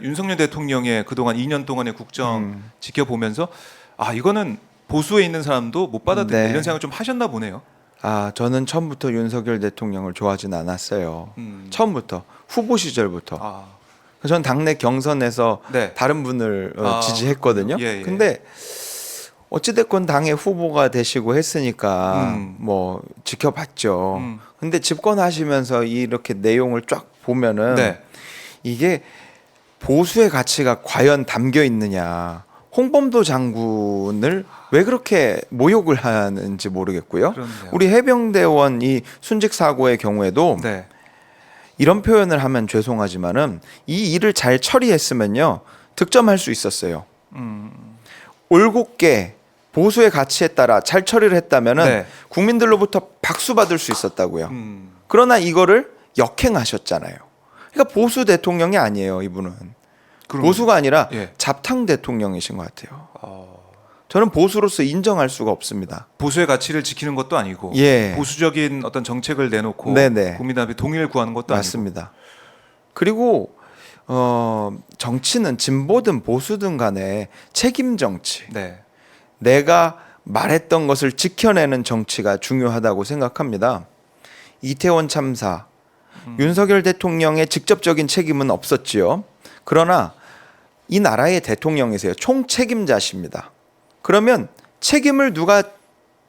윤석열 대통령의 그동안 2년 동안의 국정 지켜보면서 아 이거는 보수에 있는 사람도 못 받아들인다 네. 이런 생각을 좀 하셨나 보네요. 아, 저는 처음부터 윤석열 대통령을 좋아하진 않았어요. 처음부터 후보 시절부터. 아, 전 당내 경선에서 네. 다른 분을 아, 지지했거든요. 예, 예. 근데 어찌됐건 당의 후보가 되시고 했으니까 뭐 지켜봤죠. 근데 집권하시면서 이렇게 내용을 쫙 보면은 네. 이게 보수의 가치가 과연 담겨 있느냐. 홍범도 장군을 왜 그렇게 모욕을 하는지 모르겠고요. 그렇네요. 우리 해병대원 이 순직 사고의 경우에도 네. 이런 표현을 하면 죄송하지만은 이 일을 잘 처리했으면요 득점할 수 있었어요. 올곧게 보수의 가치에 따라 잘 처리를 했다면은 네. 국민들로부터 박수 받을 수 있었다고요. 음, 그러나 이거를 역행하셨잖아요. 그러니까 보수 대통령이 아니에요, 이분은. 보수가 아니라 예. 잡탕 대통령이신 것 같아요. 저는 보수로서 인정할 수가 없습니다. 보수의 가치를 지키는 것도 아니고 예. 보수적인 어떤 정책을 내놓고 네네. 국민들한테 동의를 구하는 것도 맞습니다. 그리고 정치는 진보든 보수든 간에 책임 정치. 아니고. 네. 내가 말했던 것을 지켜내는 정치가 중요하다고 생각합니다. 이태원 참사, 윤석열 대통령의 직접적인 책임은 없었지요. 그러나 이 나라의 대통령이세요. 총책임자십니다. 그러면 책임을 누가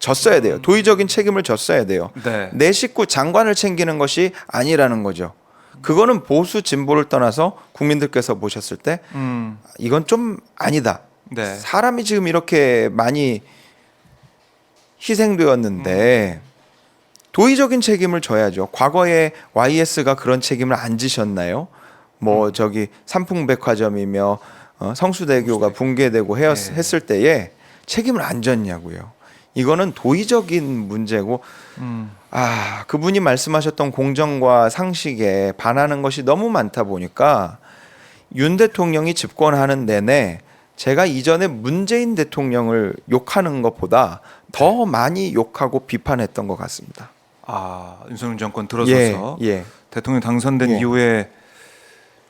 졌어야 돼요. 도의적인 책임을 졌어야 돼요. 네. 내 식구 장관을 챙기는 것이 아니라는 거죠. 그거는 보수 진보를 떠나서 국민들께서 보셨을 때 이건 좀 아니다. 네. 사람이 지금 이렇게 많이 희생되었는데 도의적인 책임을 져야죠. 과거에 YS가 그런 책임을 안 지셨나요? 뭐 저기 삼풍백화점이며 성수대교가 붕괴되고 네. 했을 때에 책임을 안 졌냐고요. 이거는 도의적인 문제고 그분이 말씀하셨던 공정과 상식에 반하는 것이 너무 많다 보니까 윤 대통령이 집권하는 내내 제가 이전에 문재인 대통령을 욕하는 것보다 더 많이 욕하고 비판했던 것 같습니다. 아 윤석열 정권 들어서서 예. 대통령 당선된 예. 이후에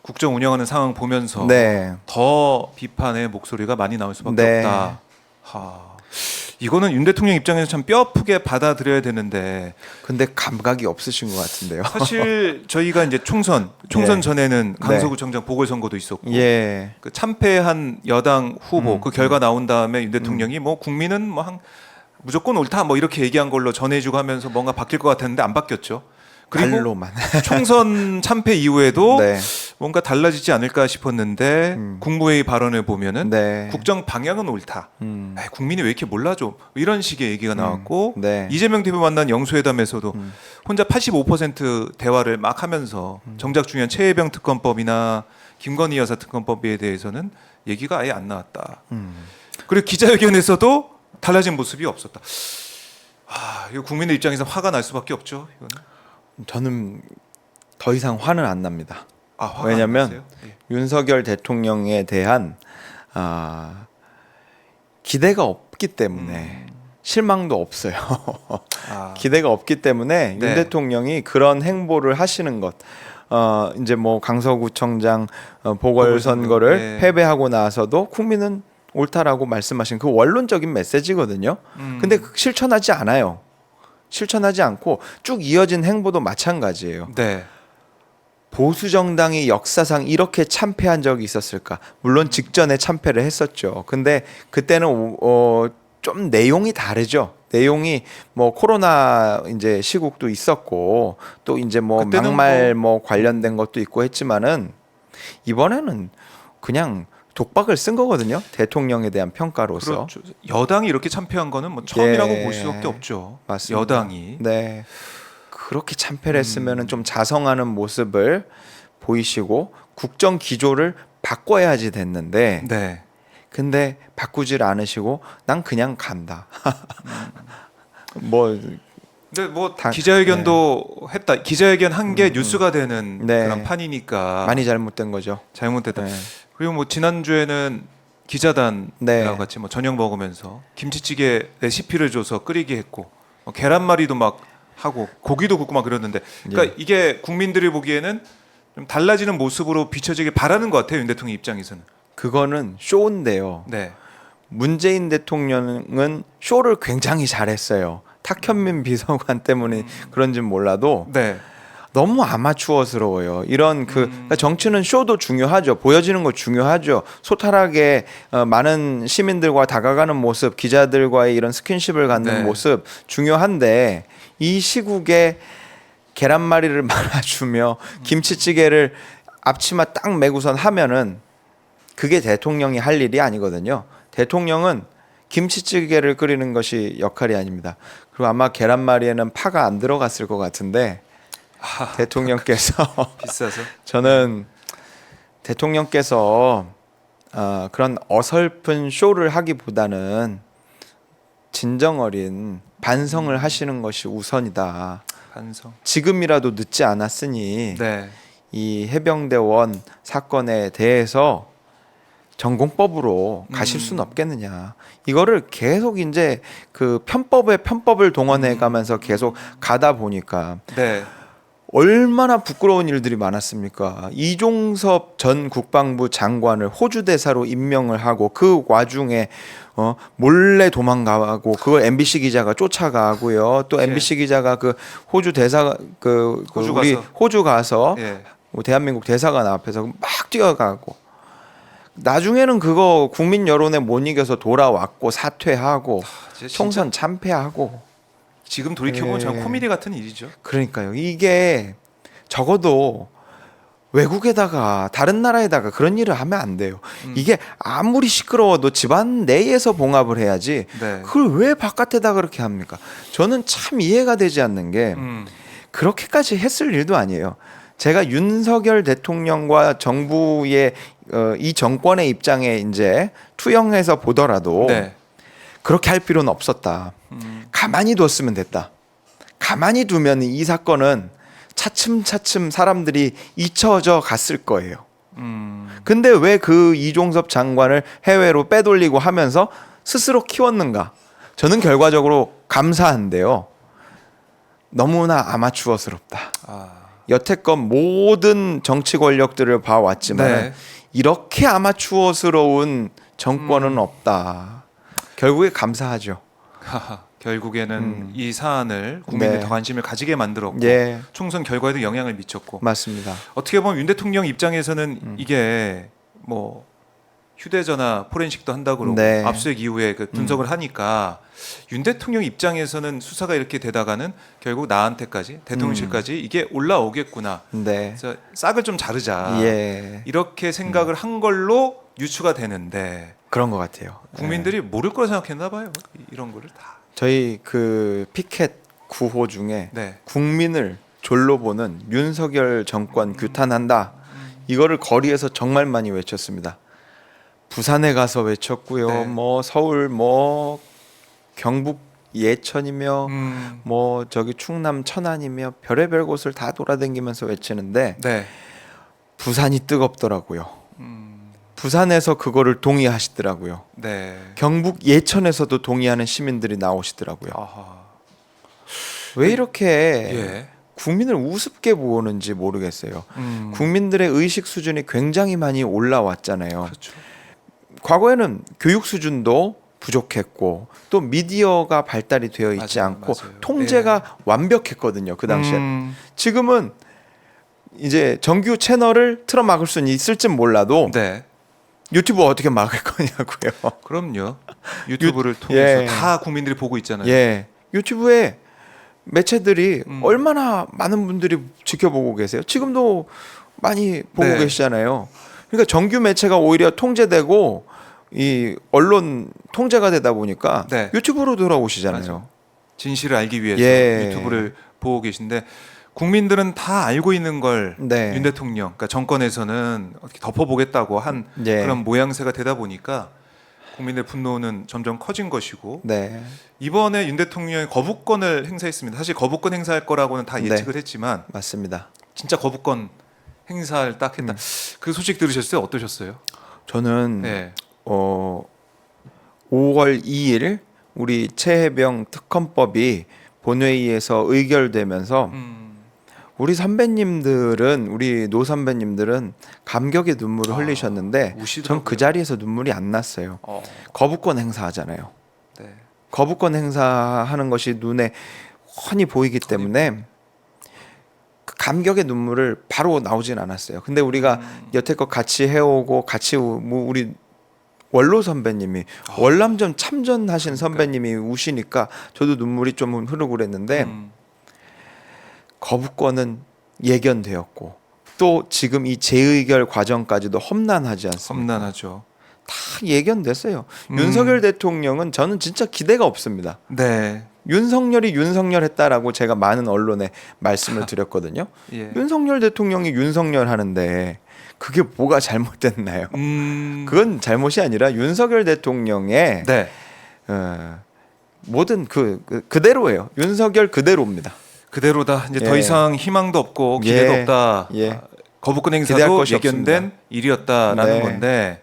국정 운영하는 상황 보면서 네. 더 비판의 목소리가 많이 나올 수밖에 네. 없다. 이거는 윤 대통령 입장에서 참 뼈아프게 받아들여야 되는데 근데 감각이 없으신 것 같은데요. 사실 저희가 이제 총선 예. 전에는 강서구청장 보궐선거도 있었고 예. 그 참패한 여당 후보 그 결과 나온 다음에 윤 대통령이 뭐 국민은 뭐 무조건 옳다 뭐 이렇게 얘기한 걸로 전해주고 하면서 뭔가 바뀔 것 같았는데 안 바뀌었죠. 그리고 말로만. 총선 참패 이후에도 네. 뭔가 달라지지 않을까 싶었는데 국무회의 발언을 보면은 네. 국정 방향은 옳다. 에이, 국민이 왜 이렇게 몰라줘? 이런 식의 얘기가 나왔고 네. 이재명 대표 만난 영수회담에서도 혼자 85% 대화를 막 하면서 정작 중요한 최혜병 특검법이나 김건희 여사 특검법에 대해서는 얘기가 아예 안 나왔다. 그리고 기자회견에서도 달라진 모습이 없었다. 이거 국민의 입장에서 화가 날 수밖에 없죠. 이거는. 저는 더 이상 화는 안 납니다. 화가 안 왜냐하면 나세요? 예. 윤석열 대통령에 대한 기대가 없기 때문에 실망도 없어요. 기대가 없기 때문에 네. 윤 대통령이 그런 행보를 하시는 것, 이제 뭐 강서구청장 보궐선거를 네. 패배하고 나서도 국민은 옳다라고 말씀하신 그 원론적인 메시지거든요. 근데 실천하지 않아요. 실천하지 않고 쭉 이어진 행보도 마찬가지예요. 네. 보수 정당이 역사상 이렇게 참패한 적이 있었을까? 물론 직전에 참패를 했었죠. 근데 그때는 좀 내용이 다르죠. 내용이 뭐 코로나 이제 시국도 있었고 또 이제 뭐 그때는 막말 뭐 관련된 것도 있고 했지만은 이번에는 그냥 독박을 쓴 거거든요. 대통령에 대한 평가로서. 그렇죠. 여당이 이렇게 참패한 거는 뭐 처음이라고 예. 볼 수밖에 없죠. 맞습니다. 여당이. 네. 그렇게 참패를 했으면은 좀 자성하는 모습을 보이시고 국정 기조를 바꿔야지 됐는데 네. 근데 바꾸질 않으시고 난 그냥 간다. 뭐 근데 뭐 기자회견도 했다. 기자회견 한 게 뉴스가 되는 네. 그런 판이니까 많이 잘못된 거죠. 잘못됐다. 네. 그리고 뭐 지난주에는 기자단이랑 네. 같이 뭐 저녁 먹으면서 김치찌개 레시피를 줘서 끓이게 했고 계란말이도 막 하고 고기도 굽고 막 그랬는데 그러니까 예. 이게 국민들이 보기에는 좀 달라지는 모습으로 비춰지길 바라는 것 같아요. 윤 대통령 입장에서는. 그거는 쇼인데요. 네. 문재인 대통령은 쇼를 굉장히 잘했어요. 탁현민 비서관 때문에 그런진 몰라도 네. 너무 아마추어스러워요. 이런 그러니까 정치는 쇼도 중요하죠. 보여지는 거 중요하죠. 소탈하게 많은 시민들과 다가가는 모습, 기자들과의 이런 스킨십을 갖는 네. 모습 중요한데 이 시국에 계란말이를 말아주며 김치찌개를 앞치마 딱 메고선 하면은 그게 대통령이 할 일이 아니거든요. 대통령은 김치찌개를 끓이는 것이 역할이 아닙니다. 그리고 아마 계란말이에는 파가 안 들어갔을 것 같은데 대통령께서 비싸서. 저는 대통령께서 그런 어설픈 쇼를 하기보다는 진정 어린 반성을 하시는 것이 우선이다. 반성. 지금이라도 늦지 않았으니 네. 이 해병대원 사건에 대해서 전공법으로 가실 수는 없겠느냐. 이거를 계속 이제 그 편법을 동원해 가면서 계속 가다 보니까 네. 얼마나 부끄러운 일들이 많았습니까? 이종섭 전 국방부 장관을 호주 대사로 임명을 하고 그 와중에 몰래 도망가고 그걸 MBC 기자가 쫓아가고요. 또 예. MBC 기자가 그 호주 대사 호주 우리 가서. 호주 가서 예. 대한민국 대사관 앞에서 막 뛰어가고 나중에는 그거 국민 여론에 못 이겨서 돌아왔고 사퇴하고 진짜 총선 참패하고 지금 돌이켜보면 전 예. 코미디 같은 일이죠. 그러니까요. 이게 적어도 외국에다가 다른 나라에다가 그런 일을 하면 안 돼요. 이게 아무리 시끄러워도 집안 내에서 봉합을 해야지. 네. 그걸 왜 바깥에다 그렇게 합니까? 저는 참 이해가 되지 않는 게 그렇게까지 했을 일도 아니에요. 제가 윤석열 대통령과 정부의 이 정권의 입장에 이제 투영해서 보더라도 네. 그렇게 할 필요는 없었다. 가만히 뒀으면 됐다. 가만히 두면 이 사건은 차츰차츰 사람들이 잊혀져 갔을 거예요. 근데 왜 그 이종섭 장관을 해외로 빼돌리고 하면서 스스로 키웠는가? 저는 결과적으로 감사한데요. 너무나 아마추어스럽다. 아. 여태껏 모든 정치 권력들을 봐왔지만 네. 이렇게 아마추어스러운 정권은 없다. 결국에 감사하죠. 하하. 결국에는 이 사안을 국민들이 네. 더 관심을 가지게 만들었고 예, 총선 결과에도 영향을 미쳤고 맞습니다. 어떻게 보면 윤 대통령 입장에서는 이게 뭐 휴대전화 포렌식도 한다고 그러고 네. 압수수색 이후에 그 분석을 하니까 윤 대통령 입장에서는 수사가 이렇게 되다가는 결국 나한테까지 대통령실까지 이게 올라오겠구나. 네. 그래서 싹을 좀 자르자. 예. 이렇게 생각을 한 걸로 유추가 되는데 그런 것 같아요. 국민들이 모를 거라 생각했나 봐요. 이런 거를 다. 저희 그 피켓 구호 중에 네. 국민을 졸로 보는 윤석열 정권 규탄한다. 이거를 거리에서 정말 많이 외쳤습니다. 부산에 가서 외쳤고요. 네. 뭐 서울, 뭐 경북 예천이며 뭐 저기 충남 천안이며 별의별 곳을 다 돌아다니면서 외치는데 네. 부산이 뜨겁더라고요. 부산에서 그거를 동의하시더라고요. 네. 경북 예천에서도 동의하는 시민들이 나오시더라고요. 아하. 왜 이렇게 예. 국민을 우습게 보는지 모르겠어요. 음. 국민들의 의식 수준이 굉장히 많이 올라왔잖아요. 그렇죠. 과거에는 교육 수준도 부족했고 또 미디어가 발달이 되어 있지 맞아요, 않고 맞아요. 통제가 완벽했거든요. 그 당시에. 음. 지금은 이제 정규 채널을 틀어막을 수는 있을지 몰라도 네. 유튜브 어떻게 막을 거냐고요. 그럼요. 유튜브를 통해서 예. 다 국민들이 보고 있잖아요. 예, 유튜브에 매체들이 음. 얼마나 많은 분들이 지켜보고 계세요. 지금도 많이 보고 네. 계시잖아요. 그러니까 정규 매체가 오히려 통제되고 이 언론 통제가 되다 보니까 네. 유튜브로 돌아오시잖아요. 맞아요. 진실을 알기 위해서 예. 유튜브를 보고 계신데 국민들은 다 알고 있는 걸 윤 네. 대통령, 그러니까 정권에서는 어떻게 덮어보겠다고 한 예. 그런 모양새가 되다 보니까 국민의 분노는 점점 커진 것이고 네. 이번에 윤 대통령이 거부권을 행사했습니다. 사실 거부권 행사할 거라고는 다 네. 예측을 했지만 맞습니다. 진짜 거부권 행사를 딱 했다. 그 소식 들으셨어요? 어떠셨어요? 저는 네. 5월 2일 우리 최혜병 특검법이 본회의에서 의결되면서 우리 선배님들은 우리 노 선배님들은 감격의 눈물을 흘리셨는데 우시더라고요. 전 그 자리에서 눈물이 안 났어요. 거부권 행사하잖아요. 네. 거부권 행사하는 것이 눈에 훤히 보이기 때문에 그 감격의 눈물을 바로 나오진 않았어요. 근데 우리가 여태껏 같이 해오고 같이 우리 원로 선배님이 월남전 참전하신 선배님이 우시니까 저도 눈물이 좀 흐르고 그랬는데 거부권은 예견되었고 또 지금 이 재의결 과정까지도 험난하지 않습니까? 험난하죠. 다 예견됐어요. 윤석열 대통령은 저는 진짜 기대가 없습니다. 네. 윤석열이 윤석열 했다라고 제가 많은 언론에 말씀을 드렸거든요. 예. 윤석열 대통령이 윤석열 하는데 그게 뭐가 잘못됐나요? 그건 잘못이 아니라 윤석열 대통령의 네. 모든 그대로예요. 윤석열 그대로입니다. 그대로다. 이제 예. 더 이상 희망도 없고 기대도 예. 없다. 예. 거부권 기대할 행사도 것이 예견된 없습니다. 일이었다라는 네. 건데